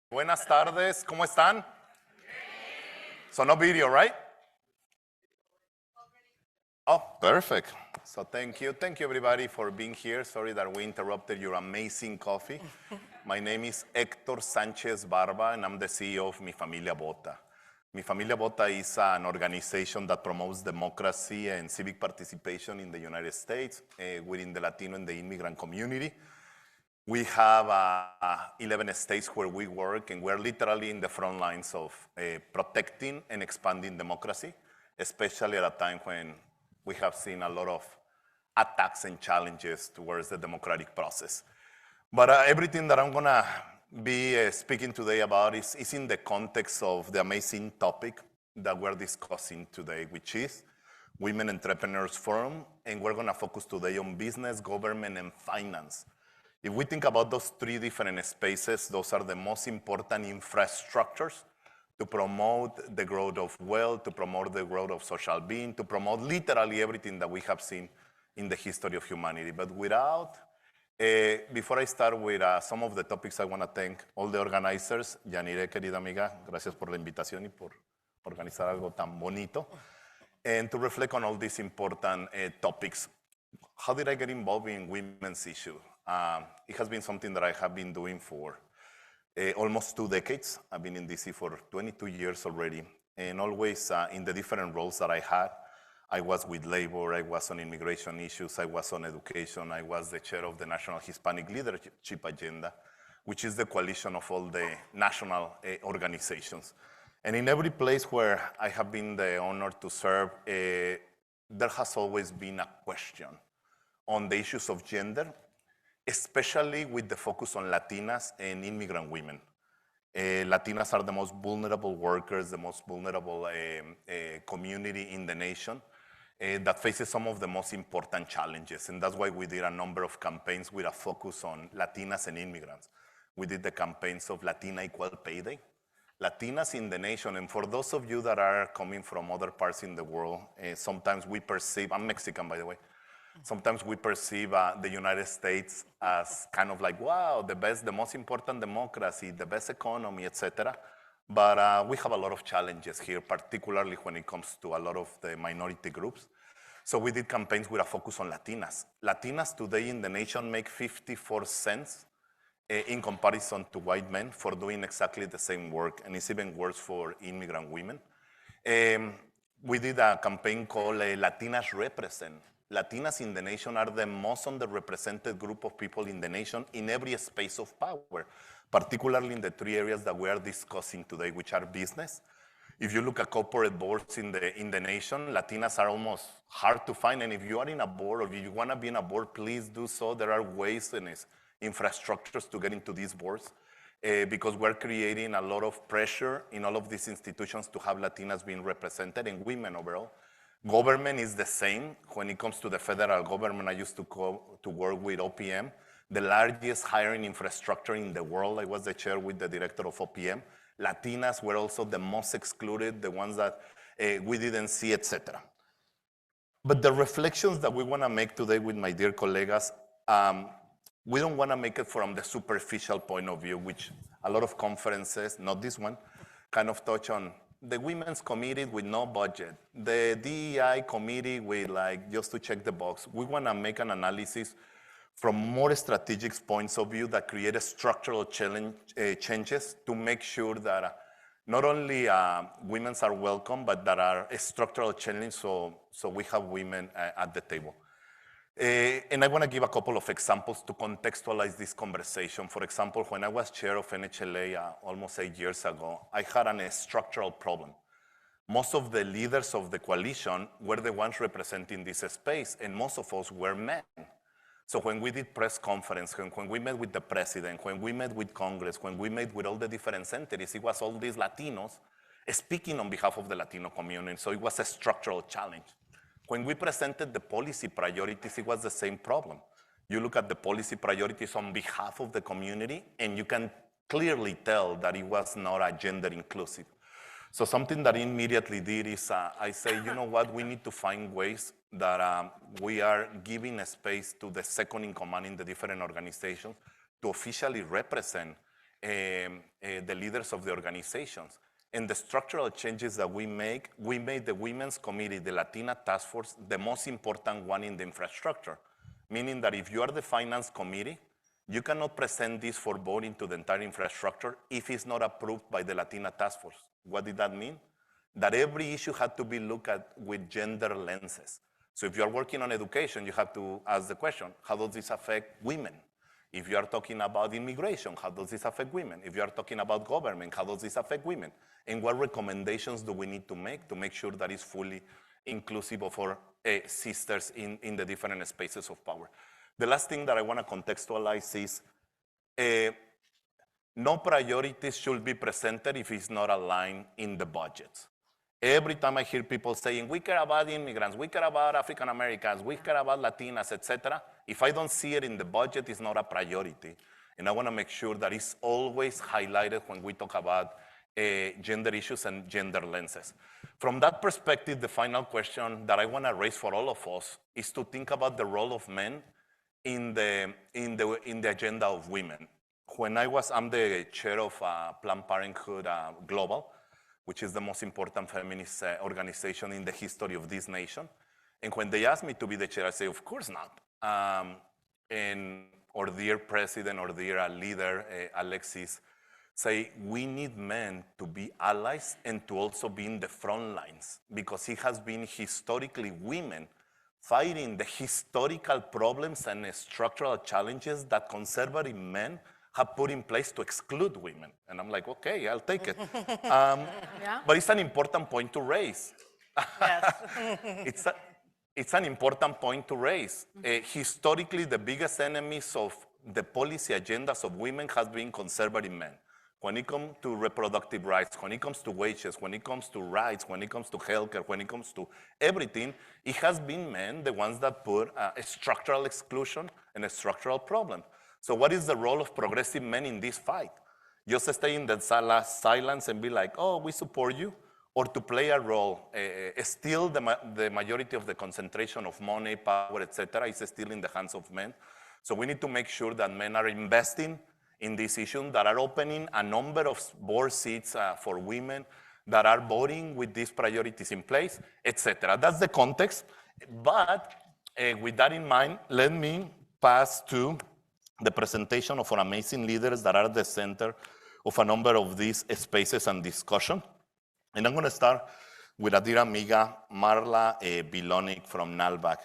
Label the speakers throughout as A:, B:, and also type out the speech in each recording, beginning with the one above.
A: Buenas tardes, ¿cómo están? So no video, right? Oh, perfect. So thank you everybody for being here. Sorry that we interrupted your amazing coffee. My name is Héctor Sánchez Barba and I'm the CEO of Mi Familia Vota. Mi Familia Vota is an organization that promotes democracy and civic participation in the United States within the Latino and the immigrant community. We have 11 states where we work, and we're literally in the front lines of protecting and expanding democracy, especially at a time when we have seen a lot of attacks and challenges towards the democratic process. But everything that I'm gonna be speaking today about is in the context of the amazing topic that we're discussing today, which is Women Entrepreneurs Forum, and we're gonna focus today on business, government, and finance. If we think about those three different spaces, those are the most important infrastructures to promote the growth of wealth, to promote the growth of social being, to promote literally everything that we have seen in the history of humanity. But before I start with some of the topics, I want to thank all the organizers. Yanire, querida amiga, gracias por la invitación y por organizar algo tan bonito. And to reflect on all these important topics. How did I get involved in women's issue? It has been something that I have been doing for almost 2 decades. I've been in DC for 22 years already, and always in the different roles that I had. I was with labor, I was on immigration issues, I was on education, I was the chair of the National Hispanic Leadership Agenda, which is the coalition of all the national organizations. And in every place where I have been the honor to serve, there has always been a question on the issues of gender, especially with the focus on Latinas and immigrant women. Latinas are the most vulnerable workers, the most vulnerable community in the nation that faces some of the most important challenges. And that's why we did a number of campaigns with a focus on Latinas and immigrants. We did the campaigns of Latina Equal Pay Day, Latinas in the nation. And for those of you that are coming from other parts in the world, sometimes we perceive, I'm Mexican by the way, sometimes we perceive the United States as kind of like, wow, the best, the most important democracy, the best economy, etc. But we have a lot of challenges here, particularly when it comes to a lot of the minority groups. So we did campaigns with a focus on Latinas. Latinas today in the nation make 54 cents in comparison to white men for doing exactly the same work, and it's even worse for immigrant women. We did a campaign called Latinas Represent. Latinas in the nation are the most underrepresented group of people in the nation in every space of power, particularly in the 3 areas that we are discussing today, which are business. If you look at corporate boards in the nation, Latinas are almost hard to find. And if you are in a board or if you want to be in a board, please do so. There are ways and infrastructures to get into these boards because we're creating a lot of pressure in all of these institutions to have Latinas being represented and women overall. Government is the same. When it comes to the federal government, I used to work with OPM, the largest hiring infrastructure in the world. I was the chair with the director of OPM. Latinas were also the most excluded, the ones that we didn't see, etc. But the reflections that we want to make today with my dear colleagues, we don't want to make it from the superficial point of view, which a lot of conferences, not this one, kind of touch on. The women's committee with no budget, the DEI committee with just to check the box. We want to make an analysis from more strategic points of view that create a structural changes to make sure that not only women are welcome, but that are a structural challenge so we have women at the table. And I want to give a couple of examples to contextualize this conversation. For example, when I was chair of NHLA almost 8 years ago, I had a structural problem. Most of the leaders of the coalition were the ones representing this space, and most of us were men. So when we did press conference, when we met with the president, when we met with Congress, when we met with all the different entities, it was all these Latinos speaking on behalf of the Latino community. So it was a structural challenge. When we presented the policy priorities, it was the same problem. You look at the policy priorities on behalf of the community, and you can clearly tell that it was not gender inclusive. So something that I immediately did is I say, you know what, we need to find ways that we are giving a space to the second in command in the different organizations to officially represent the leaders of the organizations. And the structural changes that we made the Women's Committee, the Latina Task Force, the most important one in the infrastructure. Meaning that if you are the Finance Committee, you cannot present this for voting to the entire infrastructure if it's not approved by the Latina Task Force. What did that mean? That every issue had to be looked at with gender lenses. So if you're working on education, you have to ask the question, how does this affect women? If you are talking about immigration, how does this affect women? If you are talking about government, how does this affect women? And what recommendations do we need to make sure that it's fully inclusive of our sisters in the different spaces of power? The last thing that I want to contextualize is no priorities should be presented if it's not aligned in the budgets. Every time I hear people saying, we care about immigrants, we care about African Americans, we care about Latinas, etc. If I don't see it in the budget, it's not a priority. And I want to make sure that it's always highlighted when we talk about gender issues and gender lenses. From that perspective, the final question that I want to raise for all of us is to think about the role of men in the agenda of women. When I'm the chair of Planned Parenthood Global, which is the most important feminist organization in the history of this nation. And when they asked me to be the chair, I say, of course not. And our dear president, or dear leader, Alexis, say, we need men to be allies and to also be in the front lines, because it has been historically women fighting the historical problems and structural challenges that conservative men have put in place to exclude women. And I'm like, okay, I'll take it.
B: Yeah.
A: But it's an important point to raise.
B: Yes.
A: It's an important point to raise. Historically, the biggest enemies of the policy agendas of women has been conservative men. When it comes to reproductive rights, when it comes to wages, when it comes to rights, when it comes to healthcare, when it comes to everything, it has been men, the ones that put a structural exclusion and a structural problem. So what is the role of progressive men in this fight? Just stay in the silence and be like, oh, we support you? Or to play a role? Still the majority of the concentration of money, power, etc. is still in the hands of men. So we need to make sure that men are investing in this issue, that are opening a number of board seats for women, that are voting with these priorities in place, etc. That's the context. But with that in mind, let me pass to the presentation of our amazing leaders that are at the center of a number of these spaces and discussion. And I'm going to start with a dear amiga, Marla Bilonik from NALBAC.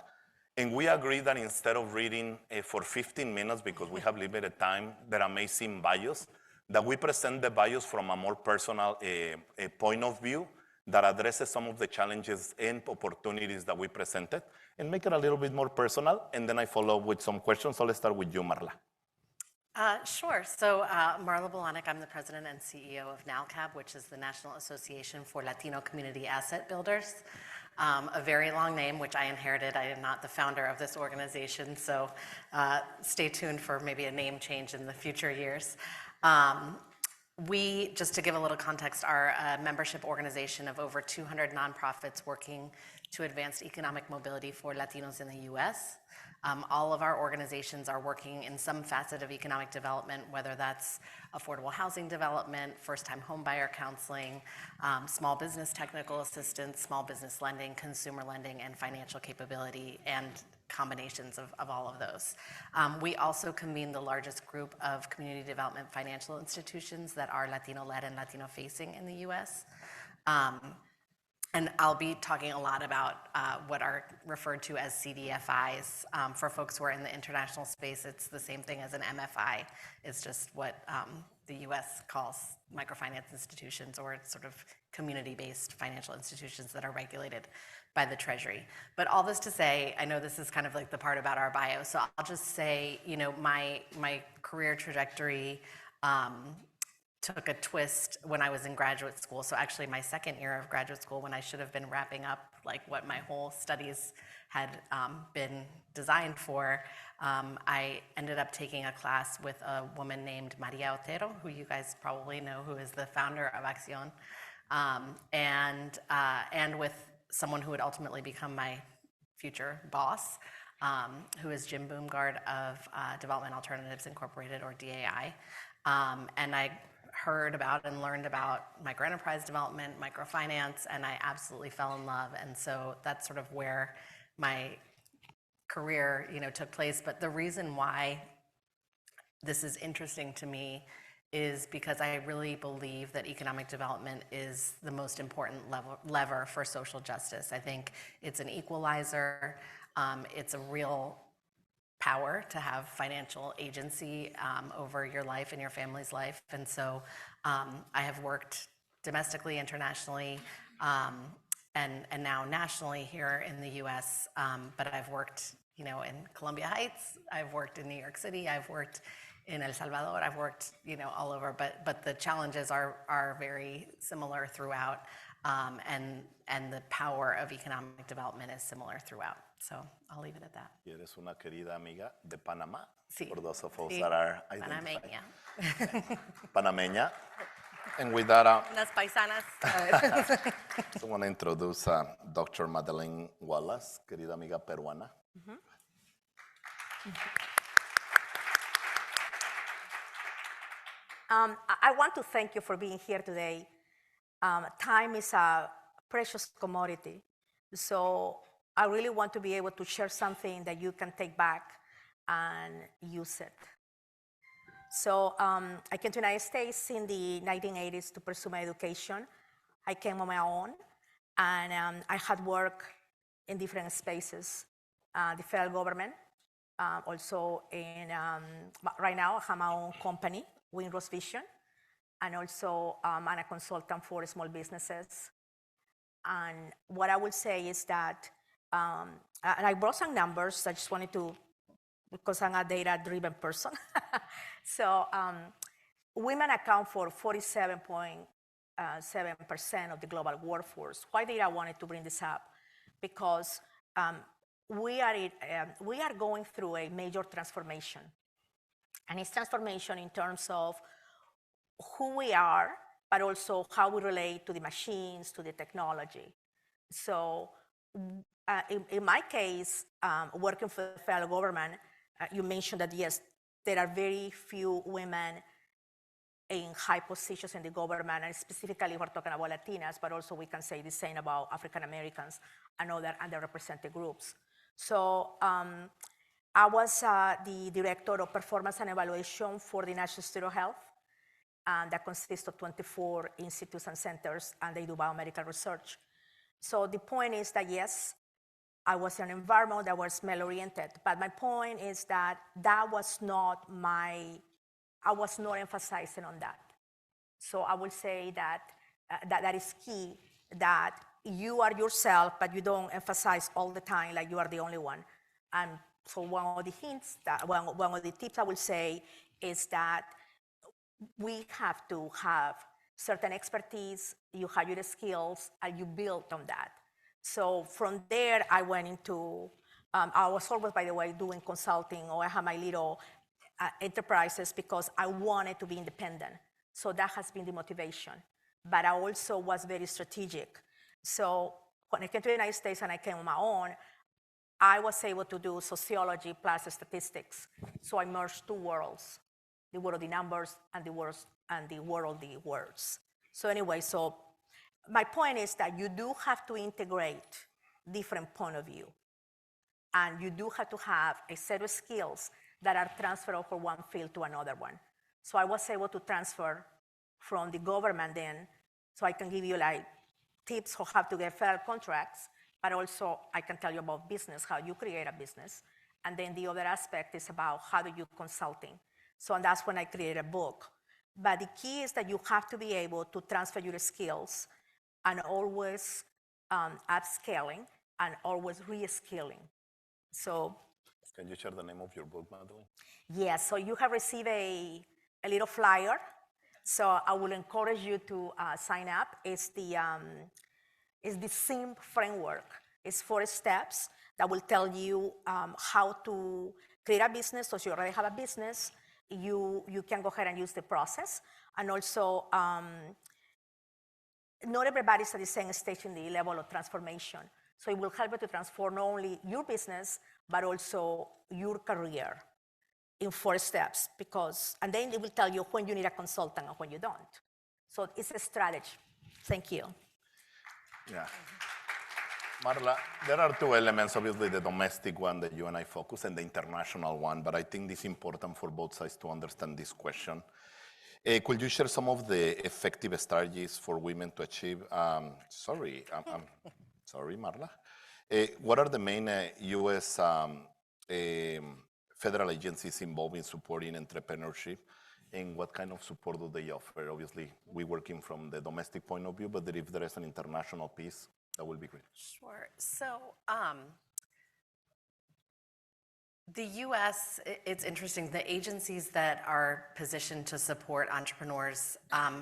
A: And we agreed that instead of reading for 15 minutes, because we have limited time, their amazing bios, that we present the bios from a more personal point of view that addresses some of the challenges and opportunities that we presented, and make it a little bit more personal, and then I follow up with some questions. So let's start with you, Marla.
B: Sure. So Marla Bilonik, I'm the president and CEO of NALCAB, which is the National Association for Latino Community Asset Builders. A very long name, which I inherited. I am not the founder of this organization, so stay tuned for maybe a name change in the future years. We, just to give a little context, are a membership organization of over 200 nonprofits working to advance economic mobility for Latinos in the US. All of our organizations are working in some facet of economic development, whether that's affordable housing development, first-time homebuyer counseling, small business technical assistance, small business lending, consumer lending, and financial capability, and combinations of all of those. We also convene the largest group of community development financial institutions that are Latino-led and Latino-facing in the US. And I'll be talking a lot about what are referred to as CDFIs. For folks who are in the international space, it's the same thing as an MFI. It's just what the US calls microfinance institutions, or sort of community-based financial institutions that are regulated by the Treasury. But all this to say, I know this is kind of like the part about our bio, so I'll just say, you know, my career trajectory took a twist when I was in graduate school. So actually my second year of graduate school, when I should have been wrapping up like what my whole studies had been designed for, I ended up taking a class with a woman named Maria Otero, who you guys probably know, who is the founder of Accion, and with someone who would ultimately become my future boss, who is Jim Boomgard of Development Alternatives Incorporated, or DAI. And I heard about and learned about microenterprise development, microfinance, and I absolutely fell in love. And so that's sort of where my career, took place. But the reason why this is interesting to me is because I really believe that economic development is the most important lever for social justice. I think it's an equalizer. It's a real power to have financial agency over your life and your family's life. And so I have worked domestically, internationally, and now nationally here in the US. But I've worked, in Columbia Heights, I've worked in New York City, I've worked in El Salvador, I've worked, all over, but the challenges are very similar throughout, and the power of economic development is similar throughout. So I'll leave it at that.
A: Y eres una querida amiga de Panamá.
B: Sí.
A: For those of us
B: Sí.
A: that are identified.
B: Panameña.
A: Panameña. And with that,
B: Unas paisanas.
A: I want to introduce Dr. Madeleine Wallace, querida amiga peruana.
C: I want to thank you for being here today. Time is a precious commodity, so I really want to be able to share something that you can take back and use it. So I came to the United States in the 1980s to pursue my education. I came on my own, and I had work in different spaces, the federal government, also in, right now I have my own company, Windrose Vision, and also I'm a consultant for small businesses. And what I would say is that, and I brought some numbers, I just wanted to, because I'm a data-driven person. So women account for 47.7% of the global workforce. Why did I wanted to bring this up? Because we are going through a major transformation. And it's transformation in terms of who we are, but also how we relate to the machines, to the technology. So in my case, working for the federal government, you mentioned that yes, there are very few women in high positions in the government, and specifically we're talking about Latinas, but also we can say the same about African Americans and other underrepresented groups. So I was the director of performance and evaluation for the National Institute of Health, that consists of 24 institutes and centers, and they do biomedical research. So the point is that yes, I was in an environment that was male-oriented, but my point is that that was not I was not emphasizing on that. So I would say that that is key, that you are yourself, but you don't emphasize all the time like you are the only one. And so one of the hints, one of the tips I will say is that we have to have certain expertise, you have your skills, and you build on that. So from there, I went into, I was always, by the way, doing consulting, or I had my little enterprises because I wanted to be independent. So that has been the motivation. But I also was very strategic. So when I came to the United States and I came on my own, I was able to do sociology plus statistics. So I merged two worlds, the world of the numbers and the world of the words. So anyway, so my point is that you do have to integrate different point of view. And you do have to have a set of skills that are transferable from one field to another one. So I was able to transfer from the government then, so I can give you like tips on how to get federal contracts, but also I can tell you about business, how you create a business. And then the other aspect is about how do you consulting. So that's when I created a book. But the key is that you have to be able to transfer your skills and always upscaling and always reskilling. So.
A: Can you share the name of your book, Madeline?
C: Yes, so you have received a little flyer. So I will encourage you to sign up. It's the SIMP framework. It's 4 steps that will tell you how to create a business. So if you already have a business, you can go ahead and use the process. And also, not everybody's at the same stage in the level of transformation. So it will help you to transform not only your business, but also your career. in 4 steps and then it will tell you when you need a consultant and when you don't. So it's a strategy. Thank you.
A: Yeah. Marla, there are 2 elements, obviously the domestic one that you and I focus and the international one, but I think it's important for both sides to understand this question. Could you share some of the effective strategies for women to achieve, sorry, Marla. What are the main U.S. Federal agencies involved in supporting entrepreneurship, and what kind of support do they offer? Obviously, we're working from the domestic point of view, but if there is an international piece, that will be great.
B: Sure. So the U.S., it's interesting, the agencies that are positioned to support entrepreneurs,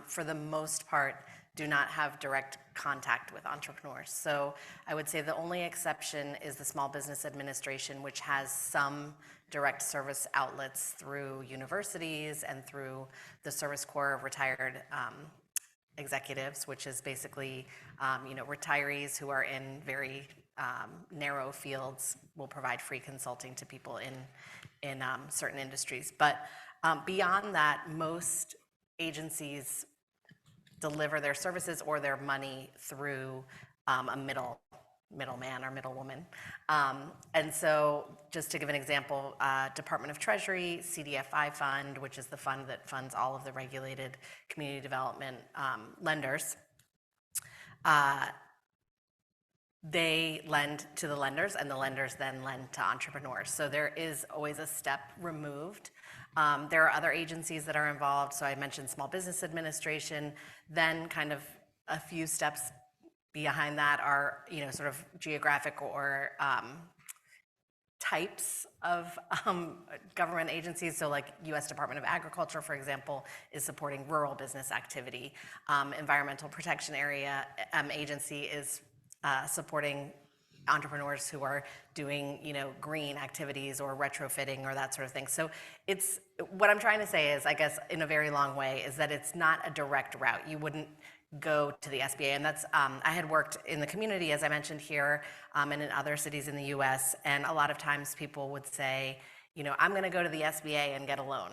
B: for the most part, do not have direct contact with entrepreneurs. So I would say the only exception is the Small Business Administration, which has some direct service outlets through universities and through the Service Corps of Retired Executives, which is basically retirees who are in very narrow fields will provide free consulting to people in certain industries. But beyond that, most agencies deliver their services or their money through a middleman or middlewoman. And so just to give an example, Department of Treasury, CDFI fund, which is the fund that funds all of the regulated community development lenders, they lend to the lenders and the lenders then lend to entrepreneurs. So there is always a step removed. There are other agencies that are involved. So I mentioned Small Business Administration, then kind of a few steps behind that are, sort of geographic or types of government agencies. So like U.S. Department of Agriculture, for example, is supporting rural business activity. Environmental Protection Area Agency is supporting entrepreneurs who are doing, green activities or retrofitting or that sort of thing. So it's, what I'm trying to say is, I guess in a very long way, is that it's not a direct route. You wouldn't go to the SBA, and that's, I had worked in the community, as I mentioned here, and in other cities in the US, and a lot of times people would say, I'm gonna go to the SBA and get a loan.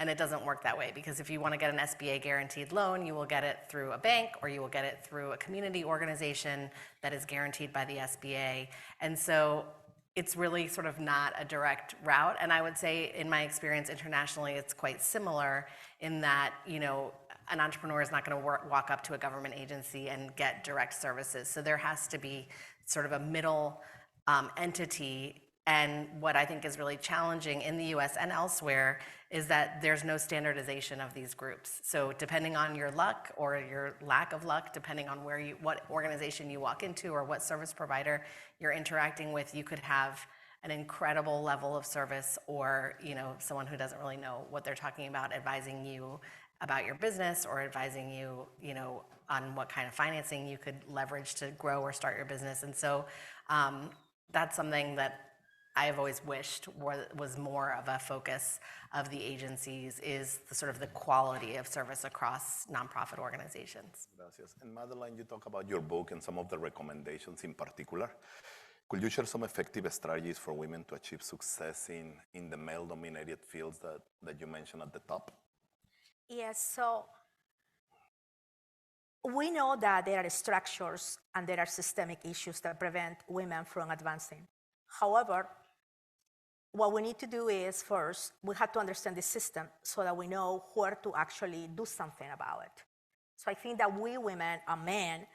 B: And it doesn't work that way, because if you want to get an SBA guaranteed loan, you will get it through a bank or you will get it through a community organization that is guaranteed by the SBA. And so it's really sort of not a direct route. And I would say in my experience internationally, it's quite similar in that, an entrepreneur is not going to walk up to a government agency and get direct services. So there has to be sort of a middle entity. And what I think is really challenging in the US and elsewhere is that there's no standardization of these groups. So depending on your luck or your lack of luck, depending on what organization you walk into or what service provider you're interacting with, you could have an incredible level of service, or someone who doesn't really know what they're talking about advising you about your business, or advising you, on what kind of financing you could leverage to grow or start your business. And so that's something that I have always wished was more of a focus of the agencies, is the sort of the quality of service across nonprofit organizations.
A: Gracias. And Madeline, you talk about your book and some of the recommendations in particular. Could you share some effective strategies for women to achieve success in the male-dominated fields that you mentioned at the top?
C: Yes, so we know that there are structures and there are systemic issues that prevent women from advancing. However, what we need to do is, first, we have to understand the system so that we know where to actually do something about it. So I think that we women and men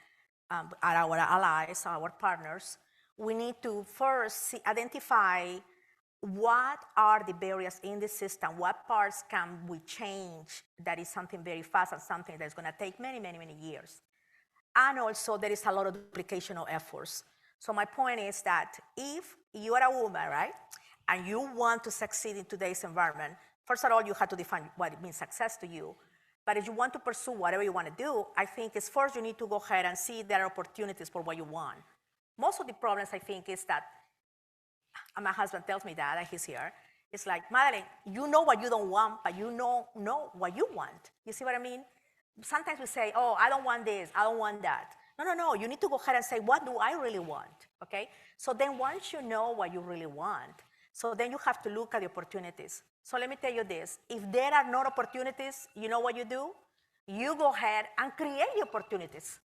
C: are our allies, our partners. We need to first identify what are the barriers in the system, what parts can we change that is something very fast and something that's going to take many, many, many years. And also there is a lot of duplication of efforts. So my point is that if you are a woman, right, and you want to succeed in today's environment, first of all, you have to define what it means success to you. But if you want to pursue whatever you want to do, I think it's first you need to go ahead and see there are opportunities for what you want. Most of the problems, I think, is that, and my husband tells me that, and he's here, it's like, Madeline, you know what you don't want, but you know what you want. You see what I mean? Sometimes we say, oh, I don't want this, I don't want that. No, you need to go ahead and say, what do I really want, okay? So then once you know what you really want, So then you have to look at the opportunities. So let me tell you this. If there are no opportunities, you know what you do? You go ahead and create the opportunities.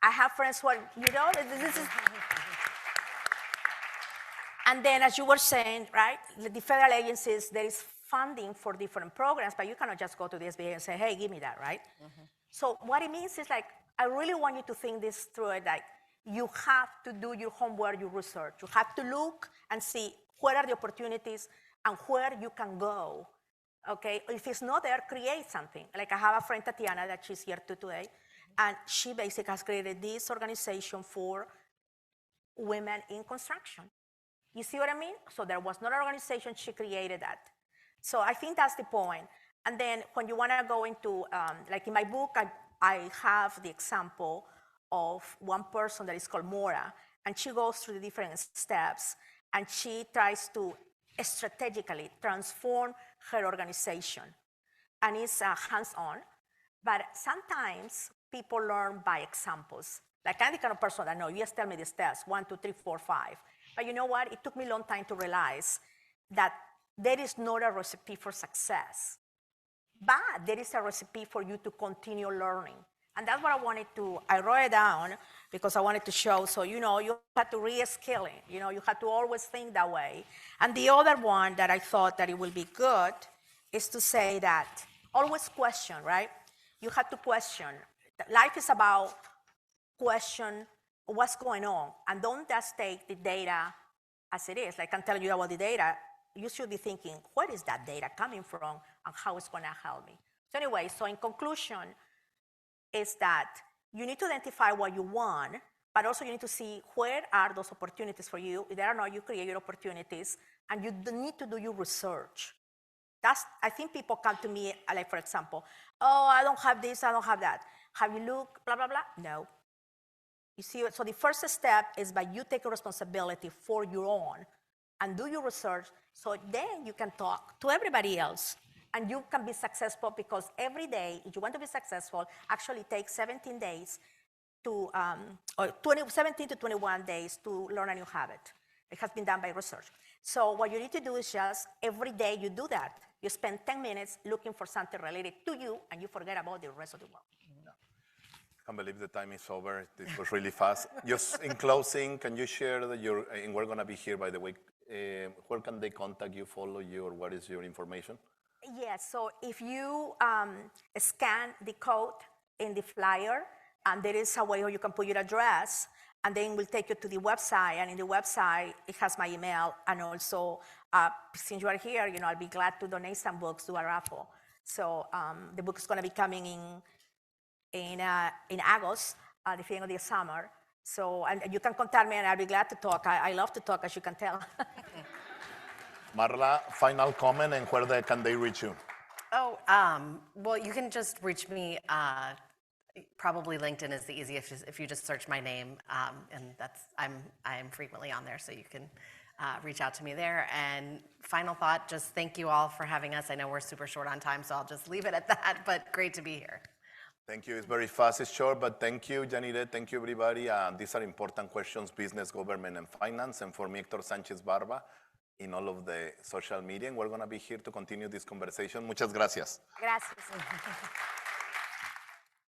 C: I have friends who are, this is. And then, as you were saying, right, the federal agencies, there is funding for different programs, but you cannot just go to the SBA and say, hey, give me that, right? So what it means is like, I really want you to think this through it, like, you have to do your homework, your research. You have to look and see where are the opportunities and where you can go, okay? If it's not there, create something. Like I have a friend, Tatiana, that she's here too today, and she basically has created this organization for women in construction. You see what I mean? So there was not an organization, she created that. So I think that's the point. And then when you want to go into, like in my book, I have the example of one person that is called Mora, and she goes through the different steps, and she tries to strategically transform her organization. And it's hands-on, but sometimes people learn by examples. Like I'm the kind of person that, no, you just tell me the steps, 1, 2, 3, 4, 5. But you know what? It took me a long time to realize that there is not a recipe for success, but there is a recipe for you to continue learning. And that's what I wrote it down because I wanted to show, so you have to re-skill it. You have to always think that way. And the other one that I thought that it will be good is to say that always question, right? You have to question. Life is about question what's going on, and don't just take the data as it is. Like I can tell you about the data, you should be thinking, where is that data coming from and how it's gonna help me? So anyway, so in conclusion, is that you need to identify what you want, but also you need to see where are those opportunities for you. If there are not, you create your opportunities, and you need to do your research. I think people come to me, like for example, oh, I don't have this, I don't have that. Have you looked, blah, blah, blah? No. You see, so the first step is by you taking responsibility for your own and do your research, so then you can talk to everybody else and you can be successful, because every day, if you want to be successful, actually takes 17 days to, 17 to 21 days to learn a new habit. It has been done by research. So what you need to do is just every day you do that. You spend 10 minutes looking for something related to you, and you forget about the rest of the world.
A: I can't believe the time is over. This was really fast. Just in closing, can you share that and we're going to be here, by the way, where can they contact you, follow you, or what is your information?
C: Yes, so if you scan the code in the flyer, and there is a way where you can put your address, and then we'll take you to the website, and in the website, it has my email, and also, since you are here, I'll be glad to donate some books to a raffle. So the book is going to be coming in August, the beginning of the summer. So, and you can contact me, and I'll be glad to talk. I love to talk, as you can tell.
A: Marla, final comment, and where can they reach you?
B: Oh, well, you can just reach me. Probably LinkedIn is the easiest if you just search my name, and I'm frequently on there, so you can reach out to me there. And final thought, just thank you all for having us. I know we're super short on time, so I'll just leave it at that, but great to be here.
A: Thank you. It's very fast, it's short, but thank you, Yanire. Thank you, everybody. These are important questions, business, government, and finance. And for me, Héctor Sánchez Barba, in all of the social media, and we're going to be here to continue this conversation. Muchas gracias.
C: Gracias.